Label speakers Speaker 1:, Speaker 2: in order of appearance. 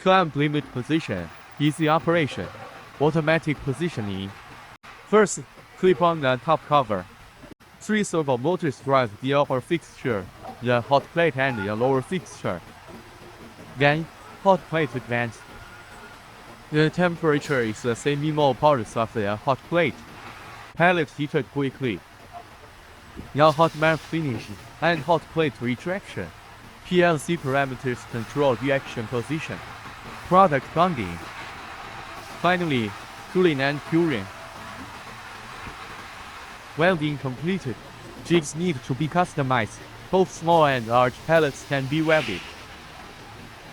Speaker 1: Clamp limit position, easy operation, automatic positioning. First, clip on the top cover. 3 servo motors drive the upper fixture, the hot plate and the lower fixture. Then, hot plate advance. The temperature is the semi-mole parts of the hot plate. Pallet heated quickly. Now hot melt finish and hot plate retraction. PLC parameters control reaction position. Product bonding. Finally, cooling and curing. Welding completed. Jigs need to be customized. Both small and large pellets can be welded.